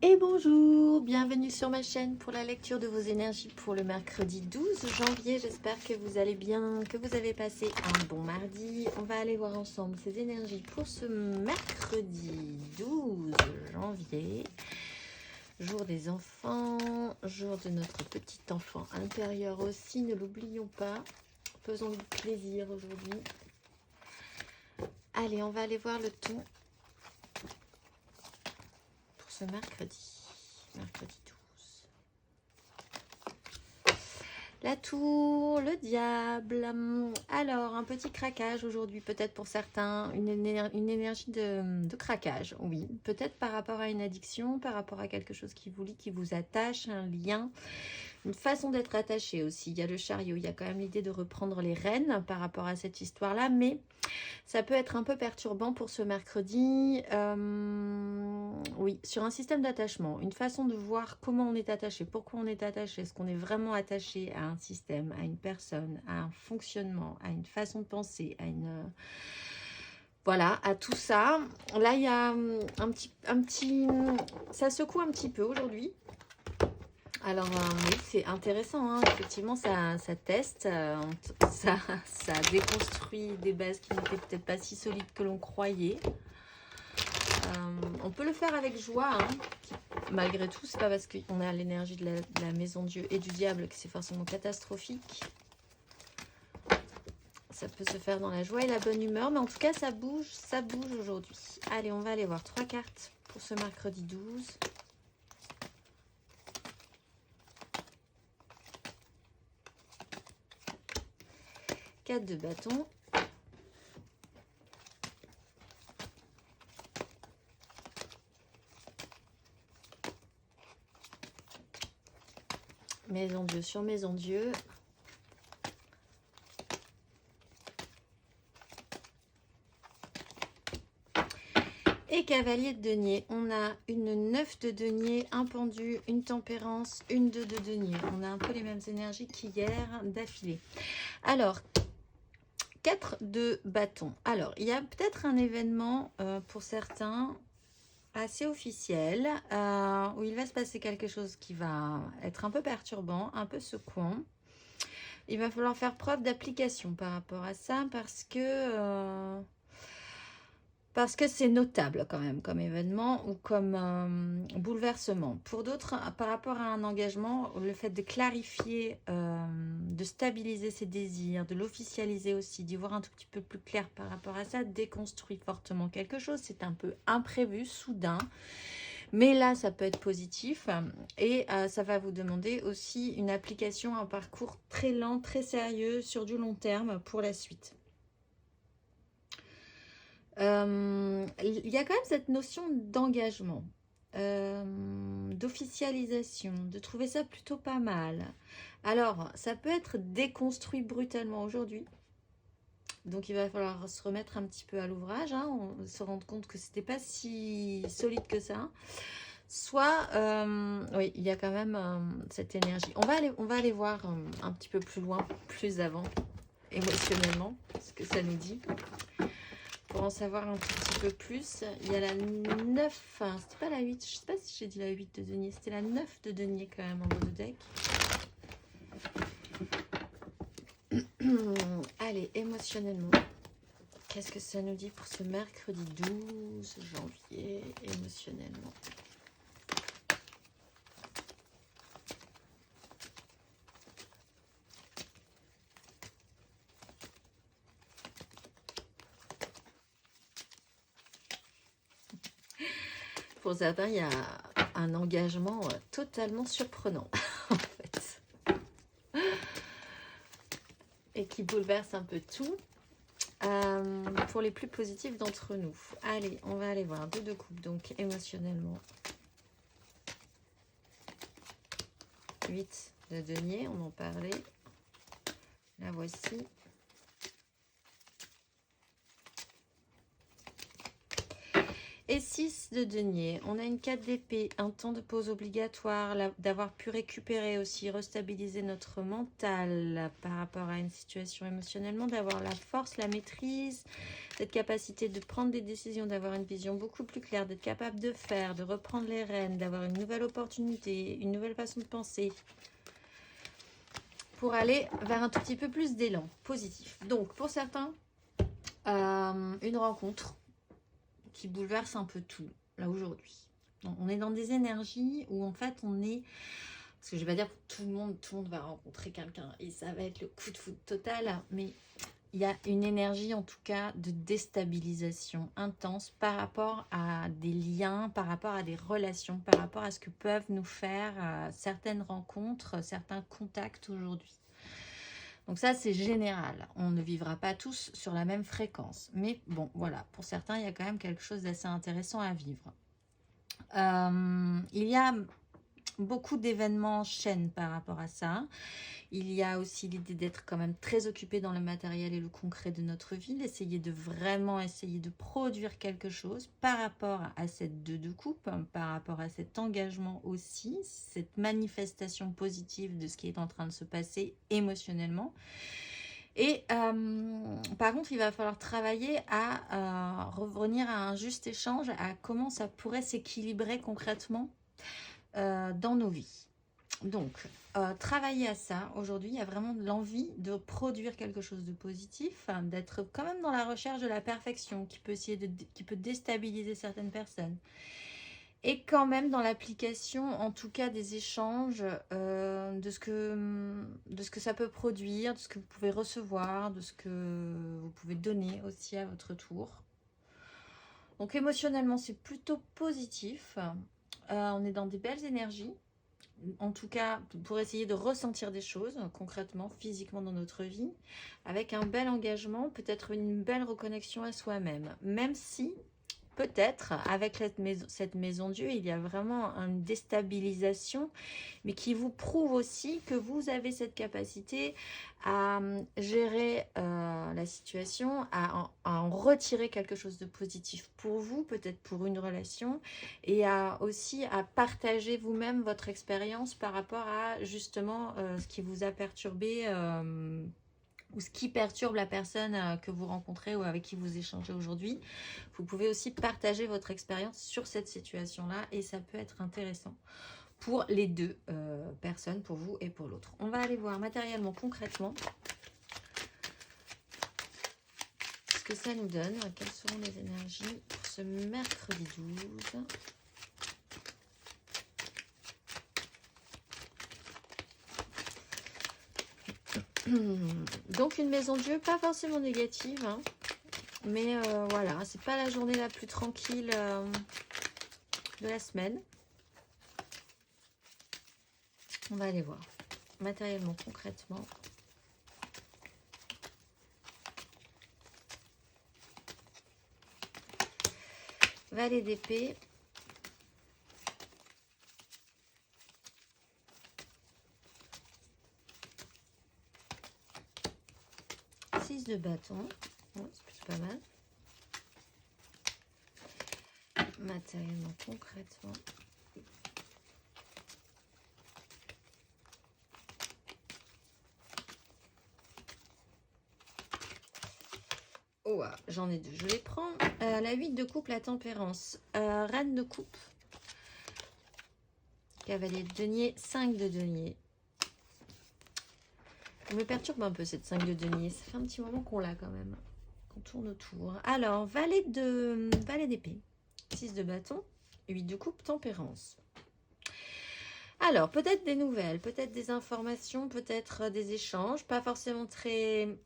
Et bonjour, bienvenue sur ma chaîne pour la lecture de vos énergies pour le mercredi 12 janvier. J'espère que vous allez bien, que vous avez passé un bon mardi. On va aller voir ensemble ces énergies pour ce mercredi 12 janvier. Jour des enfants, jour de notre petit enfant intérieur aussi, ne l'oublions pas. Faisons-lui plaisir aujourd'hui. Allez, on va aller voir le ton pour ce mercredi 12. La tour, le diable. Alors, un petit craquage aujourd'hui, peut-être pour certains, une énergie de craquage, oui. Peut-être par rapport à une addiction, par rapport à quelque chose qui vous lie, qui vous attache, un lien, une façon d'être attaché aussi. Il y a le chariot, il y a quand même l'idée de reprendre les rênes par rapport à cette histoire-là, mais ça peut être un peu perturbant pour ce mercredi. Oui, sur un système d'attachement, une façon de voir comment on est attaché, pourquoi on est attaché, est-ce qu'on est vraiment attaché à un système, à une personne, à un fonctionnement, à une façon de penser, à une... Voilà, à tout ça. Là, il y a un petit... Ça secoue un petit peu aujourd'hui. Alors, oui, c'est intéressant, hein. Effectivement, ça teste, ça déconstruit des bases qui n'étaient peut-être pas si solides que l'on croyait. On peut le faire avec joie, hein. Malgré tout, c'est pas parce qu'on a l'énergie de la maison Dieu et du diable que c'est forcément catastrophique. Ça peut se faire dans la joie et la bonne humeur, mais en tout cas, ça bouge aujourd'hui. Allez, on va aller voir 3 cartes pour ce mercredi 12. Quatre de bâton. Maison Dieu sur Maison Dieu. Et cavalier de denier. On a une 9 de denier, un pendu, une tempérance, une 2 de denier. On a un peu les mêmes énergies qu'hier d'affilée. Alors, 4 de bâton. Alors, il y a peut-être un événement pour certains assez officiel où il va se passer quelque chose qui va être un peu perturbant, un peu secouant. Il va falloir faire preuve d'application par rapport à ça parce que c'est notable quand même comme événement ou comme bouleversement. Pour d'autres, par rapport à un engagement, le fait de clarifier, de stabiliser ses désirs, de l'officialiser aussi, d'y voir un tout petit peu plus clair par rapport à ça, déconstruit fortement quelque chose. C'est un peu imprévu, soudain. Mais là, ça peut être positif et ça va vous demander aussi une application, un parcours très lent, très sérieux sur du long terme pour la suite. Il y a quand même cette notion d'engagement, d'officialisation, de trouver ça plutôt pas mal. Alors, ça peut être déconstruit brutalement aujourd'hui. Donc, il va falloir se remettre un petit peu à l'ouvrage, hein, on se rendre compte que c'était pas si solide que ça. Soit, oui, il y a quand même cette énergie. On va aller voir un petit peu plus loin, plus avant, émotionnellement, ce que ça nous dit. Pour en savoir un tout petit peu plus, il y a la 9, hein, c'était pas la 8, je sais pas si j'ai dit la 8 de denier, c'était la 9 de denier quand même en haut de deck. Allez, émotionnellement, qu'est-ce que ça nous dit pour ce mercredi 12 janvier, émotionnellement? Pour certains, il y a un engagement totalement surprenant, en fait. Et qui bouleverse un peu tout. Pour les plus positifs d'entre nous. Allez, on va aller voir 2 de coupe, donc émotionnellement. 8 de denier, on en parlait. La voici. et 6 de denier. On a une 4 d'épée, un temps de pause obligatoire, d'avoir pu récupérer aussi, restabiliser notre mental par rapport à une situation émotionnellement, d'avoir la force, la maîtrise, cette capacité de prendre des décisions, d'avoir une vision beaucoup plus claire, d'être capable de faire, de reprendre les rênes, d'avoir une nouvelle opportunité, une nouvelle façon de penser, pour aller vers un tout petit peu plus d'élan positif. Donc, pour certains, une rencontre qui bouleverse un peu tout, là, aujourd'hui. On est dans des énergies où, en fait, on est... Parce que je vais pas dire que tout le monde va rencontrer quelqu'un et ça va être le coup de foudre total, mais il y a une énergie, en tout cas, de déstabilisation intense par rapport à des liens, par rapport à des relations, par rapport à ce que peuvent nous faire certaines rencontres, certains contacts aujourd'hui. Donc ça, c'est général. On ne vivra pas tous sur la même fréquence. Mais bon, voilà, pour certains, il y a quand même quelque chose d'assez intéressant à vivre. Il y a beaucoup d'événements en chaîne par rapport à ça. Il y a aussi l'idée d'être quand même très occupé dans le matériel et le concret de notre vie, d'essayer de vraiment essayer de produire quelque chose par rapport à cette 2 de coupe, par rapport à cet engagement aussi, cette manifestation positive de ce qui est en train de se passer émotionnellement. Et par contre, il va falloir travailler à revenir à un juste échange, à comment ça pourrait s'équilibrer concrètement dans nos vies. Donc, travailler à ça, aujourd'hui, il y a vraiment l'envie de produire quelque chose de positif, d'être quand même dans la recherche de la perfection, qui peut déstabiliser certaines personnes. Et quand même dans l'application, en tout cas des échanges, de ce que ça peut produire, de ce que vous pouvez recevoir, de ce que vous pouvez donner aussi à votre tour. Donc émotionnellement, c'est plutôt positif. On est dans des belles énergies. En tout cas, pour essayer de ressentir des choses concrètement, physiquement dans notre vie, avec un bel engagement, peut-être une belle reconnexion à soi-même. Même si, peut-être, avec cette maison Dieu, il y a vraiment une déstabilisation, mais qui vous prouve aussi que vous avez cette capacité à gérer la situation, à en retirer quelque chose de positif pour vous, peut-être pour une relation, et aussi à partager vous-même votre expérience par rapport à justement ce qui vous a perturbé ou ce qui perturbe la personne que vous rencontrez ou avec qui vous échangez aujourd'hui. Vous pouvez aussi partager votre expérience sur cette situation-là et ça peut être intéressant pour les deux personnes, pour vous et pour l'autre. On va aller voir matériellement, concrètement, ce que ça nous donne. Quelles seront les énergies pour ce mercredi 12 ? Donc une maison Dieu, pas forcément négative, hein, mais voilà, c'est pas la journée la plus tranquille de la semaine. On va aller voir matériellement, concrètement. Valet d'épée. De bâton, ouais, c'est plutôt pas mal. Matériellement, concrètement. Oh, j'en ai deux, je les prends. La 8 de coupe, la tempérance. Reine de coupe. Cavalier de denier, 5 de denier. Ça me perturbe un peu cette 5 de denier. Ça fait un petit moment qu'on l'a quand même. Qu'on tourne autour. Alors, valet d'épée. 6 de bâton. 8 de coupe, tempérance. Alors, peut-être des nouvelles, peut-être des informations, peut-être des échanges. Pas forcément très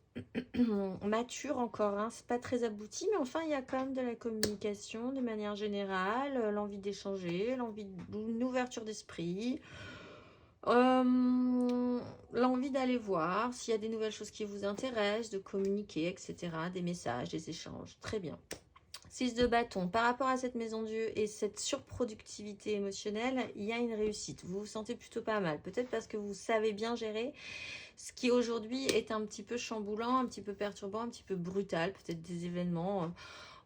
matures encore. Hein. C'est pas très abouti. Mais enfin, il y a quand même de la communication de manière générale. L'envie d'échanger, l'envie d'une ouverture d'esprit. L'envie d'aller voir s'il y a des nouvelles choses qui vous intéressent, de communiquer, etc. Des messages, des échanges. Très bien. 6 de bâton. Par rapport à cette maison Dieu et cette surproductivité émotionnelle, il y a une réussite. Vous vous sentez plutôt pas mal. Peut-être parce que vous savez bien gérer ce qui aujourd'hui est un petit peu chamboulant, un petit peu perturbant, un petit peu brutal. Peut-être des événements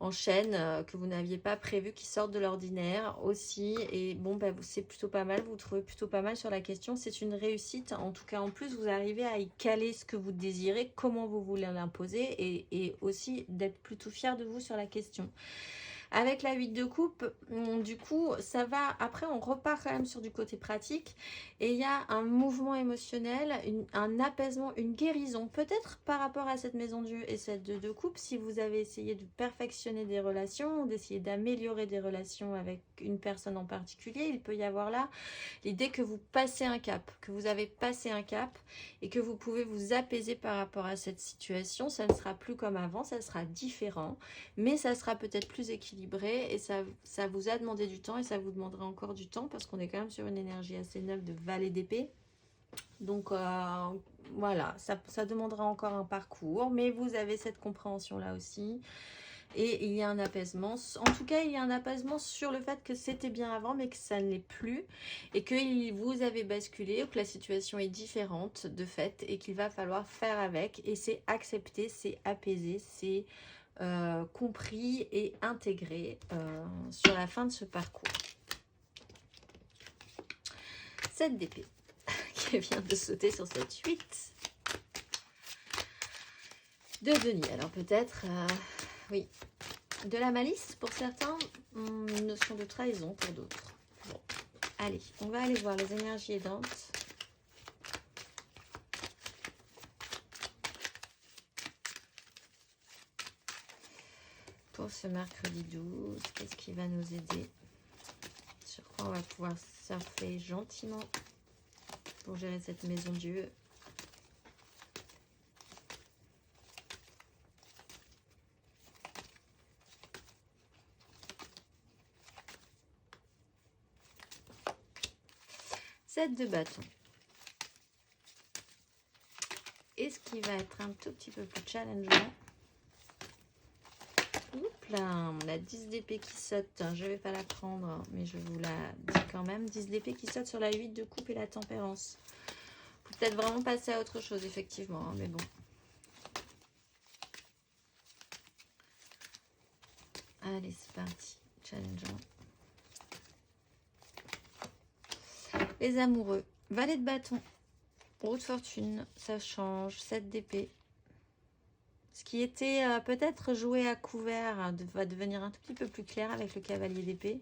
enchaînent, que vous n'aviez pas prévu, qui sortent de l'ordinaire aussi. Et bon, bah, c'est plutôt pas mal, vous trouvez plutôt pas mal sur la question. C'est une réussite. En tout cas, en plus, vous arrivez à y caler ce que vous désirez, comment vous voulez l'imposer et aussi d'être plutôt fier de vous sur la question. Avec la 8 de coupe, du coup, ça va. Après, on repart quand même sur du côté pratique. Et il y a un mouvement émotionnel, un apaisement, une guérison. Peut-être par rapport à cette maison Dieu et cette 2 de coupe, si vous avez essayé de perfectionner des relations, d'essayer d'améliorer des relations avec une personne en particulier, il peut y avoir là l'idée que vous passez un cap, que vous avez passé un cap et que vous pouvez vous apaiser par rapport à cette situation. Ça ne sera plus comme avant, ça sera différent, mais ça sera peut-être plus équilibré et ça vous a demandé du temps et ça vous demandera encore du temps parce qu'on est quand même sur une énergie assez neuve de valet d'épée. Donc voilà, ça demandera encore un parcours, mais vous avez cette compréhension là aussi. Et il y a un apaisement. En tout cas, il y a un apaisement sur le fait que c'était bien avant, mais que ça ne l'est plus. Et que vous avez basculé, ou que la situation est différente de fait, et qu'il va falloir faire avec. Et c'est accepté, c'est apaisé, c'est compris et intégré sur la fin de ce parcours. 7 d'épée qui vient de sauter sur cette 8 de denier. Alors peut-être, oui, de la malice pour certains, une notion de trahison pour d'autres. Bon, allez, on va aller voir les énergies aidantes. Pour ce mercredi 12, qu'est-ce qui va nous aider? Sur quoi on va pouvoir surfer gentiment pour gérer cette maison Dieu? De bâton. Et ce qui va être un tout petit peu plus challengeant. Oups là, la 10 d'épée qui saute. Je vais pas la prendre, mais je vous la dis quand même. 10 d'épée qui saute sur la 8 de coupe et la tempérance. Peut-être vraiment passer à autre chose, effectivement, hein, mais bon. Allez, c'est parti. Challengeant. Les amoureux. Valet de bâton. Roue de fortune. Ça change. 7 d'épée. Ce qui était peut-être joué à couvert va devenir un tout petit peu plus clair avec le cavalier d'épée.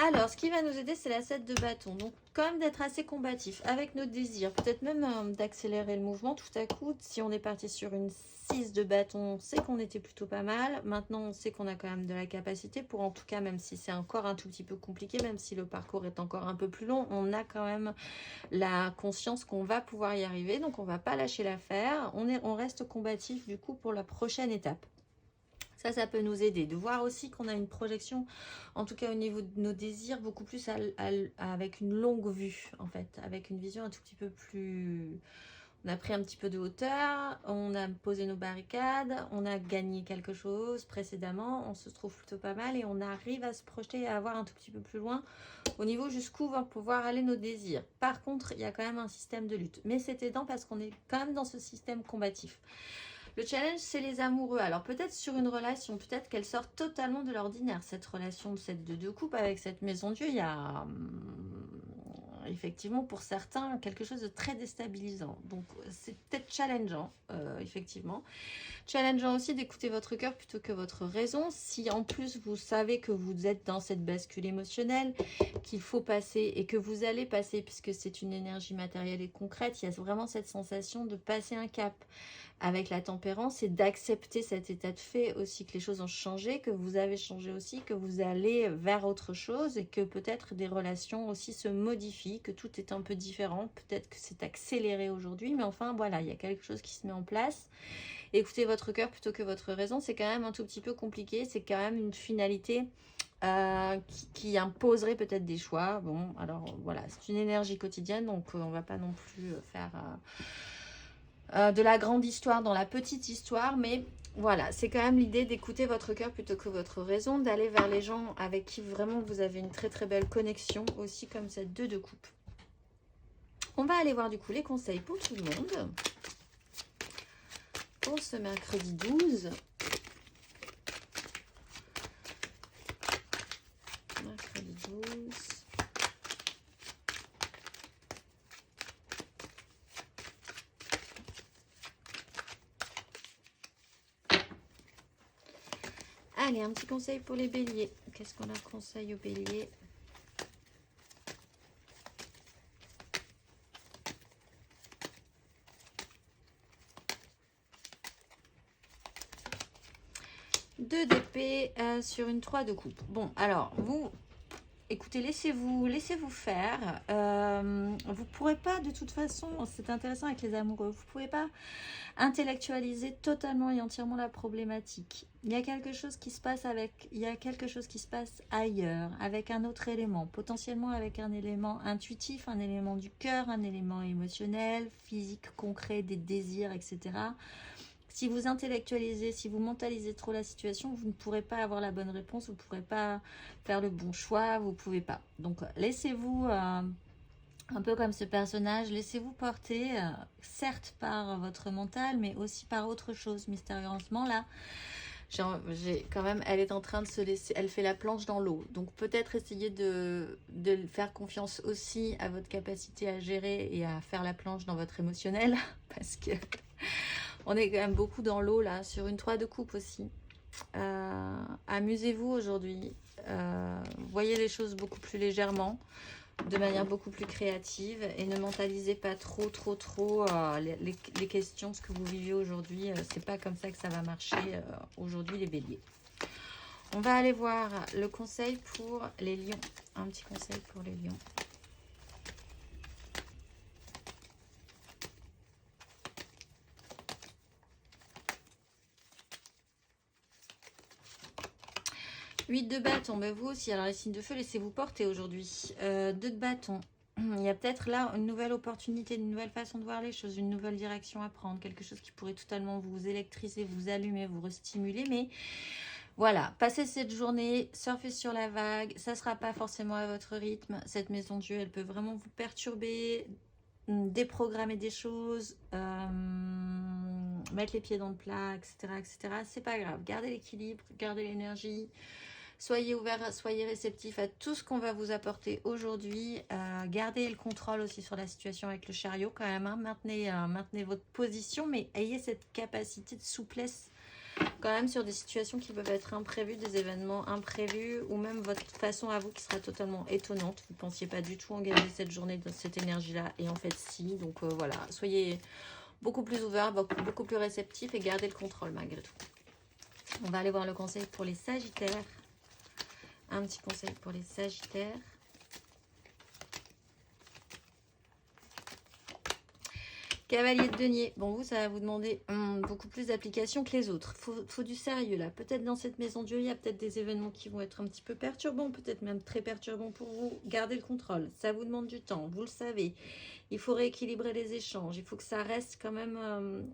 Alors, ce qui va nous aider, c'est la 7 de bâton. Donc, quand même d'être assez combatif avec nos désirs. Peut-être même d'accélérer le mouvement tout à coup. Si on est parti sur une 6 de bâton, on sait qu'on était plutôt pas mal. Maintenant, on sait qu'on a quand même de la capacité pour, en tout cas, même si c'est encore un tout petit peu compliqué, même si le parcours est encore un peu plus long, on a quand même la conscience qu'on va pouvoir y arriver. Donc, on va pas lâcher l'affaire. On reste combatif, du coup, pour la prochaine étape. Ça peut nous aider. De voir aussi qu'on a une projection, en tout cas au niveau de nos désirs, beaucoup plus avec une longue vue, en fait. Avec une vision un tout petit peu plus... On a pris un petit peu de hauteur, on a posé nos barricades, on a gagné quelque chose précédemment, on se trouve plutôt pas mal et on arrive à se projeter et à voir un tout petit peu plus loin au niveau jusqu'où va pouvoir aller nos désirs. Par contre, il y a quand même un système de lutte. Mais c'est aidant parce qu'on est quand même dans ce système combatif. Le challenge, c'est les amoureux. Alors peut-être sur une relation, peut-être qu'elle sort totalement de l'ordinaire. Cette relation de cette de coupe avec cette maison Dieu, il y a effectivement pour certains quelque chose de très déstabilisant. Donc c'est peut-être challengeant, effectivement. Challengeant aussi d'écouter votre cœur plutôt que votre raison. Si en plus vous savez que vous êtes dans cette bascule émotionnelle, qu'il faut passer et que vous allez passer puisque c'est une énergie matérielle et concrète, il y a vraiment cette sensation de passer un cap avec la tempérance et d'accepter cet état de fait aussi, que les choses ont changé, que vous avez changé aussi, que vous allez vers autre chose et que peut-être des relations aussi se modifient, que tout est un peu différent, peut-être que c'est accéléré aujourd'hui, mais enfin voilà, il y a quelque chose qui se met en place. Écoutez votre cœur plutôt que votre raison, c'est quand même un tout petit peu compliqué, c'est quand même une finalité qui imposerait peut-être des choix. Bon, alors voilà, c'est une énergie quotidienne, donc on va pas non plus faire de la grande histoire dans la petite histoire, mais voilà, c'est quand même l'idée d'écouter votre cœur plutôt que votre raison, d'aller vers les gens avec qui vraiment vous avez une très très belle connexion, aussi comme cette 2 de coupe. On va aller voir du coup les conseils pour tout le monde. Pour ce mercredi 12, Allez, un petit conseil pour les béliers. Qu'est-ce qu'on leur conseille aux béliers? Deux d'épée sur une 3 de coupe. Bon, alors, vous, écoutez, laissez-vous faire. Vous pourrez pas, de toute façon, c'est intéressant avec les amoureux, vous pouvez pas intellectualiser totalement et entièrement la problématique. Il y a quelque chose qui se passe ailleurs, avec un autre élément, potentiellement avec un élément intuitif, un élément du cœur, un élément émotionnel, physique, concret, des désirs, etc. Si vous intellectualisez, si vous mentalisez trop la situation, vous ne pourrez pas avoir la bonne réponse, vous ne pourrez pas faire le bon choix, vous ne pouvez pas. Donc laissez-vous, un peu comme ce personnage, laissez-vous porter, certes par votre mental, mais aussi par autre chose, mystérieusement là. J'ai quand même, elle est en train de se laisser, elle fait la planche dans l'eau. Donc peut-être essayer de faire confiance aussi à votre capacité à gérer et à faire la planche dans votre émotionnel, parce que on est quand même beaucoup dans l'eau là, sur une 3 de coupe aussi. Amusez-vous aujourd'hui, voyez les choses beaucoup plus légèrement, de manière beaucoup plus créative, et ne mentalisez pas trop les questions, ce que vous vivez aujourd'hui. C'est pas comme ça que ça va marcher aujourd'hui les béliers. On va aller voir le conseil pour les lions. Un petit conseil pour les lions. Huit de bâton, mais vous aussi, alors les signes de feu, laissez-vous porter aujourd'hui. 2 de bâton, il y a peut-être là une nouvelle opportunité, une nouvelle façon de voir les choses, une nouvelle direction à prendre, quelque chose qui pourrait totalement vous électriser, vous allumer, vous restimuler, mais voilà, passez cette journée, surfez sur la vague, ça ne sera pas forcément à votre rythme, cette maison Dieu, elle peut vraiment vous perturber, déprogrammer des choses, mettre les pieds dans le plat, etc., etc. C'est pas grave, gardez l'équilibre, gardez l'énergie. Soyez ouverts, soyez réceptifs à tout ce qu'on va vous apporter aujourd'hui. Gardez le contrôle aussi sur la situation avec le chariot quand même. Hein. Maintenez votre position, mais ayez cette capacité de souplesse quand même sur des situations qui peuvent être imprévues, des événements imprévus, ou même votre façon à vous qui sera totalement étonnante. Vous ne pensiez pas du tout engager cette journée dans cette énergie-là, et en fait si. Donc voilà, soyez beaucoup plus ouverts, beaucoup plus réceptifs, et gardez le contrôle malgré tout. On va aller voir le conseil pour les Sagittaires. Un petit conseil pour les Sagittaires. Cavalier de denier. Bon, vous, ça va vous demander beaucoup plus d'application que les autres. Faut du sérieux, là. Peut-être dans cette maison Dieu, il y a peut-être des événements qui vont être un petit peu perturbants, peut-être même très perturbants pour vous. Gardez le contrôle. Ça vous demande du temps, vous le savez. Il faut rééquilibrer les échanges. Il faut que ça reste quand même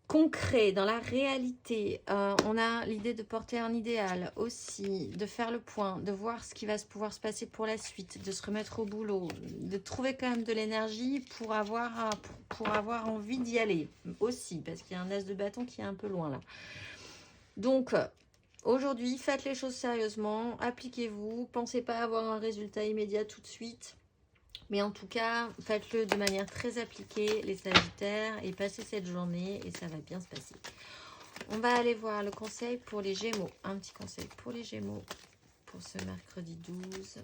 concret, dans la réalité. On a l'idée de porter un idéal aussi, de faire le point, de voir ce qui va pouvoir se passer pour la suite, de se remettre au boulot, de trouver quand même de l'énergie pour avoir envie d'y aller aussi, parce qu'il y a un as de bâton qui est un peu loin là. Donc aujourd'hui, faites les choses sérieusement, appliquez-vous, pensez pas avoir un résultat immédiat tout de suite. Mais en tout cas, faites-le de manière très appliquée, les Sagittaires, et passez cette journée et ça va bien se passer. On va aller voir le conseil pour les Gémeaux. Un petit conseil pour les Gémeaux pour ce mercredi 12.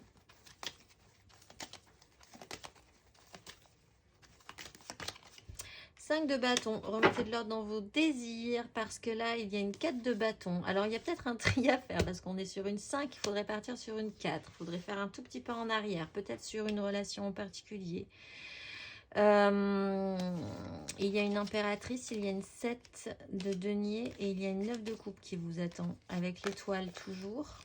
Cinq de bâton, remettez de l'ordre dans vos désirs parce que là, il y a une 4 de bâton. Alors, il y a peut-être un tri à faire parce qu'on est sur une 5, il faudrait partir sur une 4. Il faudrait faire un tout petit pas en arrière, peut-être sur une relation en particulier. Il y a une impératrice, il y a une 7 de denier et il y a une 9 de coupe qui vous attend avec l'étoile toujours.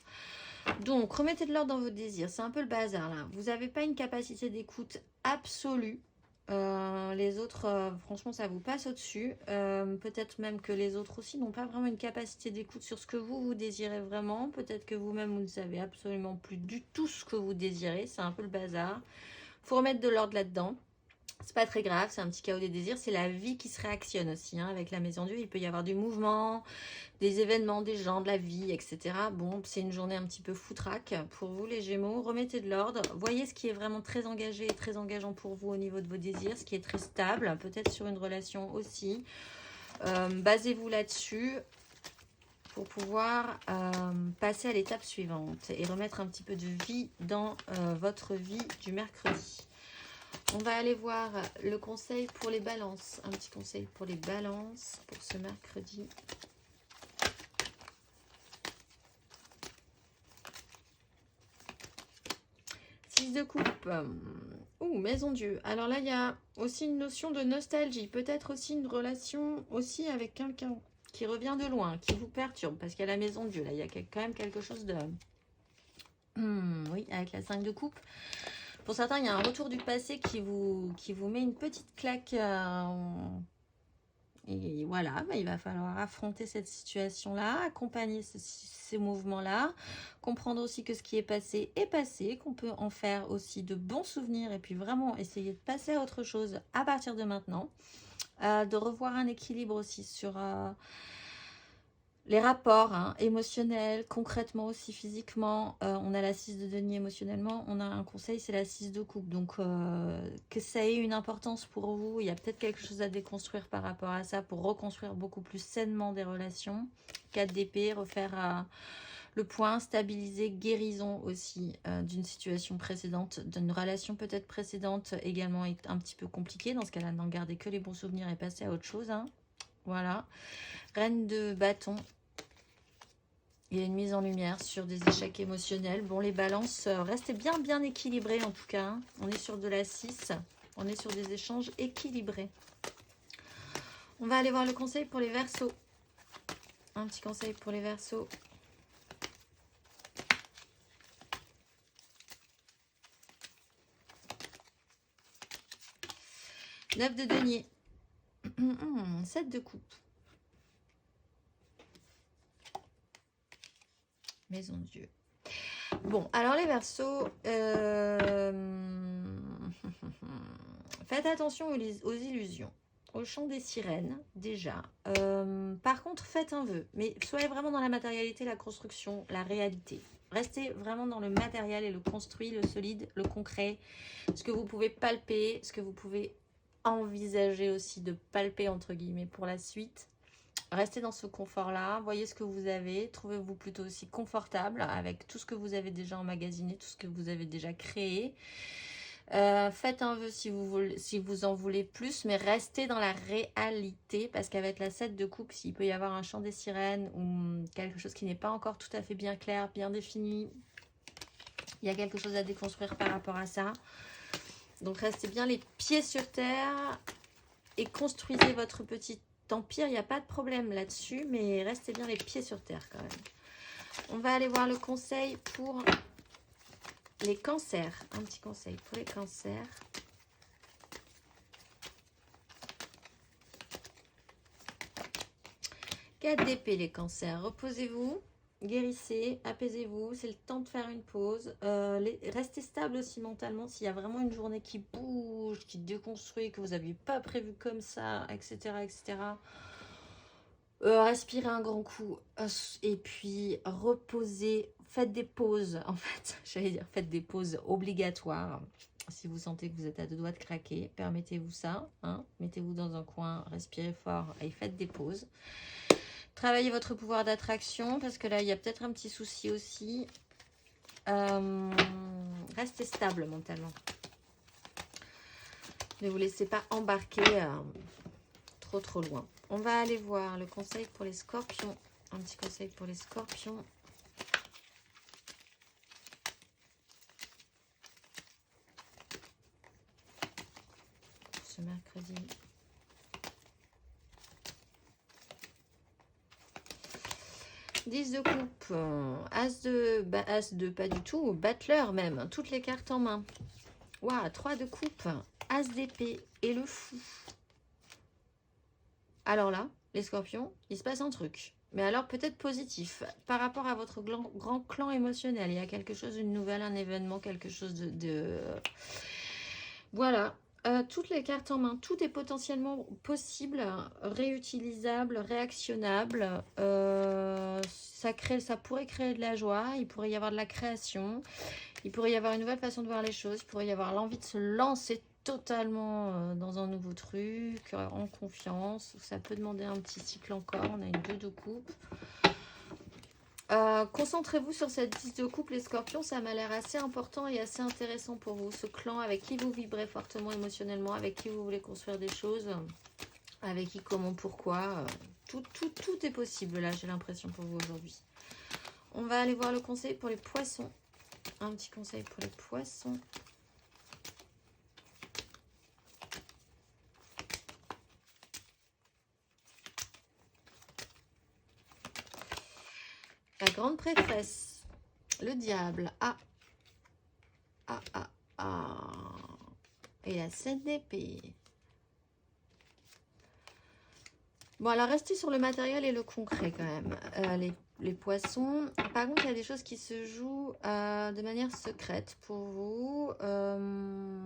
Donc, remettez de l'ordre dans vos désirs. C'est un peu le bazar là. Vous n'avez pas une capacité d'écoute absolue. Les autres, franchement, ça vous passe au-dessus. Peut-être même que les autres aussi n'ont pas vraiment une capacité d'écoute sur ce que vous désirez vraiment. Peut-être que vous-même, vous ne savez absolument plus du tout ce que vous désirez. C'est un peu le bazar. Il faut remettre de l'ordre là-dedans. C'est pas très grave, c'est un petit chaos des désirs. C'est la vie qui se réactionne aussi. Hein, avec la maison Dieu, il peut y avoir du mouvement, des événements, des gens, de la vie, etc. Bon, c'est une journée un petit peu foutraque pour vous les Gémeaux. Remettez de l'ordre. Voyez ce qui est vraiment très engagé et très engageant pour vous au niveau de vos désirs, ce qui est très stable, peut-être sur une relation aussi. Basez-vous là-dessus. pour pouvoir passer à l'étape suivante et remettre un petit peu de vie dans votre vie du mercredi. On va aller voir le conseil pour les balances. Un petit conseil pour les balances pour ce mercredi. Six de coupe. Ouh, maison Dieu. Alors là, il y a aussi une notion de nostalgie. Peut-être aussi une relation aussi avec quelqu'un qui revient de loin, qui vous perturbe. Parce qu'il y a la maison Dieu. Là, il y a quand même quelque chose de... oui, avec la 5 de coupe. Pour certains, il y a un retour du passé qui vous met une petite claque. Et voilà, bah, il va falloir affronter cette situation-là, accompagner ces mouvements-là, comprendre aussi que ce qui est passé, qu'on peut en faire aussi de bons souvenirs et puis vraiment essayer de passer à autre chose à partir de maintenant. De revoir un équilibre aussi sur... les rapports émotionnels, concrètement aussi physiquement, on a la 6 de denier émotionnellement, on a un conseil, c'est la 6 de coupe. Donc que ça ait une importance pour vous, il y a peut-être quelque chose à déconstruire par rapport à ça pour reconstruire beaucoup plus sainement des relations. 4 d'épée, refaire le point, stabiliser, guérison aussi d'une situation précédente, d'une relation peut-être précédente également est un petit peu compliqué. Dans ce cas-là, n'en gardez que les bons souvenirs et passer à autre chose. Voilà. Reine de bâton. Il y a une mise en lumière sur des échecs émotionnels. Bon, les balances, restez bien équilibrés en tout cas. On est sur de la 6. On est sur des échanges équilibrés. On va aller voir le conseil pour les Verseaux. Un petit conseil pour les Verseaux. Neuf de denier. 7 de coupe. Maison Dieu. Bon, alors les Verseaux, faites attention aux illusions, au chant des sirènes, déjà. Par contre, faites un vœu, mais soyez vraiment dans la matérialité, la construction, la réalité. Restez vraiment dans le matériel et le construit, le solide, le concret, ce que vous pouvez palper, ce que vous pouvez envisager aussi de palper, entre guillemets, pour la suite. Restez dans ce confort-là, voyez ce que vous avez, trouvez-vous plutôt aussi confortable avec tout ce que vous avez déjà emmagasiné, tout ce que vous avez déjà créé. Faites un vœu si vous en voulez plus, mais restez dans la réalité, parce qu'avec la 7 de coupe, s'il peut y avoir un chant des sirènes ou quelque chose qui n'est pas encore tout à fait bien clair, bien défini, il y a quelque chose à déconstruire par rapport à ça. Donc restez bien les pieds sur terre et construisez votre petit empire, il n'y a pas de problème là-dessus, mais restez bien les pieds sur terre quand même. On va aller voir le conseil pour les cancers. Un petit conseil pour les cancers. Quatre d'épée les cancers. Reposez-vous, guérissez, apaisez-vous. C'est le temps de faire une pause. Restez stable aussi mentalement. S'il y a vraiment une journée qui bouge, qui déconstruit, que vous n'aviez pas prévu comme ça, etc. etc. Respirez un grand coup et puis reposez, faites des pauses en fait, j'allais dire faites des pauses obligatoires. Si vous sentez que vous êtes à deux doigts de craquer, permettez-vous ça, mettez-vous dans un coin, respirez fort et faites des pauses. Travaillez votre pouvoir d'attraction parce que là il y a peut-être un petit souci aussi. Restez stable mentalement. Ne vous laissez pas embarquer trop loin. On va aller voir le conseil pour les scorpions. Un petit conseil pour les scorpions. Ce mercredi. Dix de coupe. As de pas du tout. Battleur même. Toutes les cartes en main. Waouh, 3 de coupe. As d'épée et le fou. Alors là, les scorpions, il se passe un truc. Mais alors peut-être positif. Par rapport à votre grand clan émotionnel. Il y a quelque chose, une nouvelle, un événement, quelque chose de... Voilà. Toutes les cartes en main. Tout est potentiellement possible, réutilisable, réactionnable. Ça pourrait créer de la joie. Il pourrait y avoir de la création. Il pourrait y avoir une nouvelle façon de voir les choses. Il pourrait y avoir l'envie de se lancer totalement dans un nouveau truc, en confiance. Ça peut demander un petit cycle encore. On a une 2 de coupe. Concentrez-vous sur cette 10 de coupe, les scorpions, ça m'a l'air assez important et assez intéressant pour vous. Ce clan avec qui vous vibrez fortement émotionnellement, avec qui vous voulez construire des choses, avec qui, comment, pourquoi. Tout est possible là, j'ai l'impression pour vous aujourd'hui. On va aller voir le conseil pour les poissons. Un petit conseil pour les poissons. La grande prêtresse, le diable, et la 7 d'épée. Bon, alors restez sur le matériel et le concret quand même, les poissons. Par contre, il y a des choses qui se jouent de manière secrète pour vous.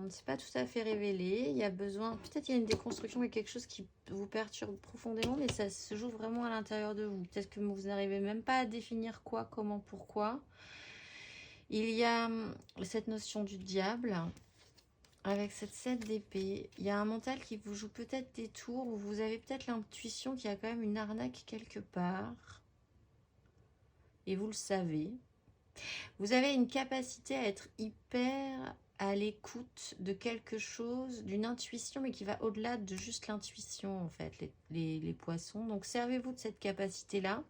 C'est pas tout à fait révélé. Il y a besoin, peut-être il y a une déconstruction et quelque chose qui vous perturbe profondément, mais ça se joue vraiment à l'intérieur de vous. Peut-être que vous n'arrivez même pas à définir quoi, comment, pourquoi. Il y a cette notion du diable. Avec cette 7 d'épée, il y a un mental qui vous joue peut-être des tours, où vous avez peut-être l'intuition qu'il y a quand même une arnaque quelque part. Et vous le savez. Vous avez une capacité à être hyper à l'écoute de quelque chose, d'une intuition, mais qui va au-delà de juste l'intuition, en fait, les poissons. Donc, servez-vous de cette capacité-là.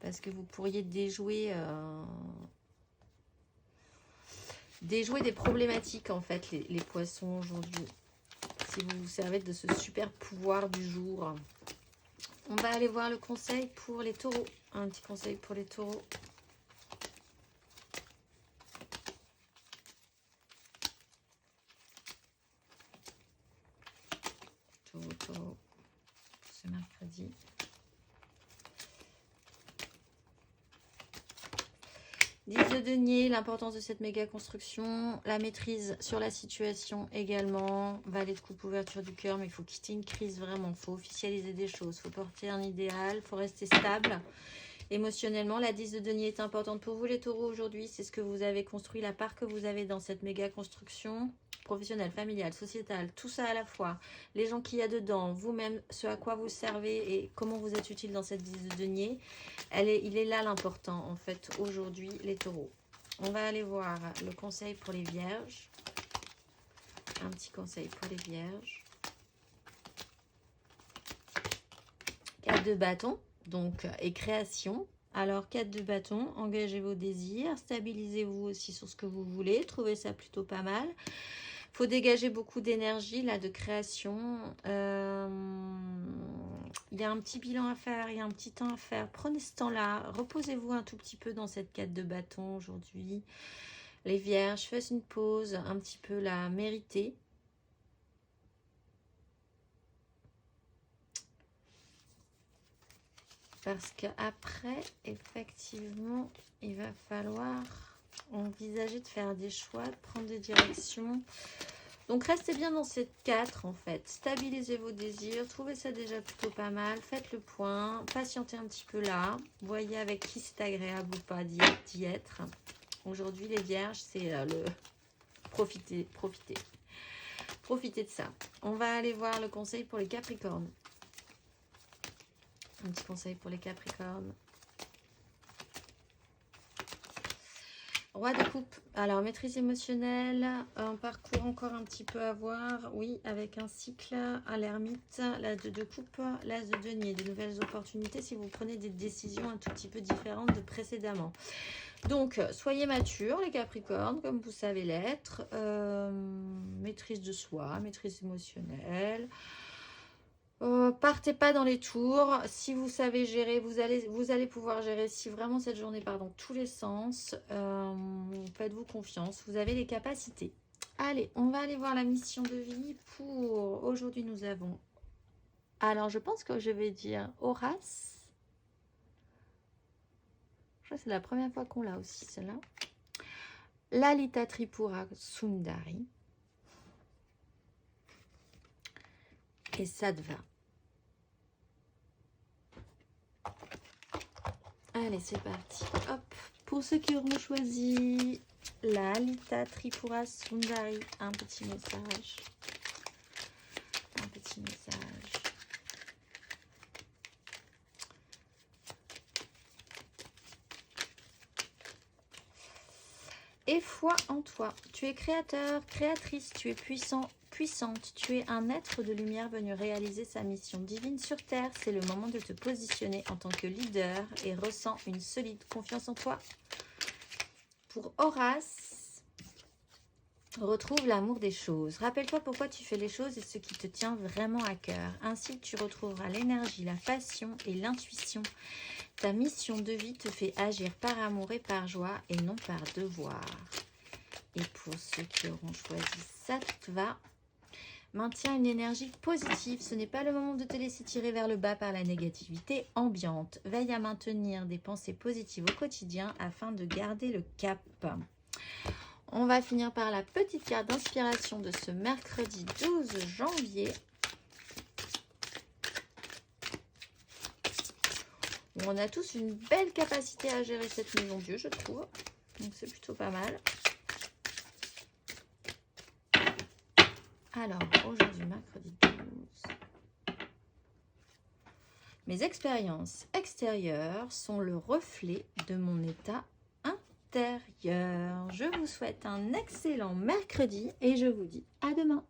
Parce que vous pourriez déjouer... déjouer des problématiques en fait les poissons aujourd'hui, si vous vous servez de ce super pouvoir du jour. On va aller voir le conseil pour les taureaux, un petit conseil pour les taureaux. Taureau, ce mercredi. De denier, l'importance de cette méga construction, la maîtrise sur la situation également, valet de coupe, ouverture du cœur, mais il faut quitter une crise vraiment, il faut officialiser des choses, il faut porter un idéal, il faut rester stable émotionnellement. La 10 de denier est importante pour vous les taureaux aujourd'hui, c'est ce que vous avez construit, la part que vous avez dans cette méga construction, professionnelle, familiale, sociétale, tout ça à la fois, les gens qu'il y a dedans, vous-même, ce à quoi vous servez et comment vous êtes utile dans cette 10 de denier. Il est là l'important en fait aujourd'hui les taureaux. On va aller voir le conseil pour les vierges. Un petit conseil pour les vierges. 4 de bâton, donc et création. Alors 4 de bâton, engagez vos désirs, stabilisez-vous aussi sur ce que vous voulez, trouvez ça plutôt pas mal. Il faut dégager beaucoup d'énergie là de création. Il y a un petit bilan à faire, il y a un petit temps à faire. Prenez ce temps-là, reposez-vous un tout petit peu dans cette 4 de bâton aujourd'hui. Les vierges, faites une pause, un petit peu la méritée. Parce qu'après, effectivement, il va falloir envisager de faire des choix, de prendre des directions. Donc, restez bien dans cette 4, en fait. Stabilisez vos désirs, trouvez ça déjà plutôt pas mal. Faites le point, patientez un petit peu là. Voyez avec qui c'est agréable ou pas d'y être. Aujourd'hui, les vierges, c'est le... Profitez de ça. On va aller voir le conseil pour les capricornes. Un petit conseil pour les capricornes. Roi de coupe. Alors, maîtrise émotionnelle, un parcours encore un petit peu à voir. Oui, avec un cycle à l'ermite, l'as de coupe, l'as de denier. De nouvelles opportunités si vous prenez des décisions un tout petit peu différentes de précédemment. Donc, soyez matures, les capricornes, comme vous savez l'être. Maîtrise de soi, maîtrise émotionnelle. Partez pas dans les tours. Si vous savez gérer, vous allez pouvoir gérer si vraiment cette journée part dans tous les sens. Faites-vous confiance, vous avez les capacités. Allez, on va aller voir la mission de vie pour aujourd'hui. Nous avons, alors je pense que je vais dire Horace. Je crois que c'est la première fois qu'on l'a aussi celle-là. Lalita Tripura Sundari et Sattva. Allez, c'est parti. Hop. Pour ceux qui auront choisi Lalita Tripura Sundari, un petit message. Un petit message. Et foi en toi. Tu es créateur, créatrice, tu es puissant, puissante. Tu es un être de lumière venu réaliser sa mission divine sur Terre. C'est le moment de te positionner en tant que leader et ressens une solide confiance en toi. Pour Horace, retrouve l'amour des choses. Rappelle-toi pourquoi tu fais les choses et ce qui te tient vraiment à cœur. Ainsi, tu retrouveras l'énergie, la passion et l'intuition. Ta mission de vie te fait agir par amour et par joie et non par devoir. Et pour ceux qui auront choisi Sattva, maintiens une énergie positive. Ce n'est pas le moment de te laisser tirer vers le bas par la négativité ambiante. Veille à maintenir des pensées positives au quotidien afin de garder le cap. On va finir par la petite carte d'inspiration de ce mercredi 12 janvier. On a tous une belle capacité à gérer cette maison Dieu, je trouve. Donc c'est plutôt pas mal. Alors, aujourd'hui, mercredi 12. Mes expériences extérieures sont le reflet de mon état intérieur. Je vous souhaite un excellent mercredi et je vous dis à demain.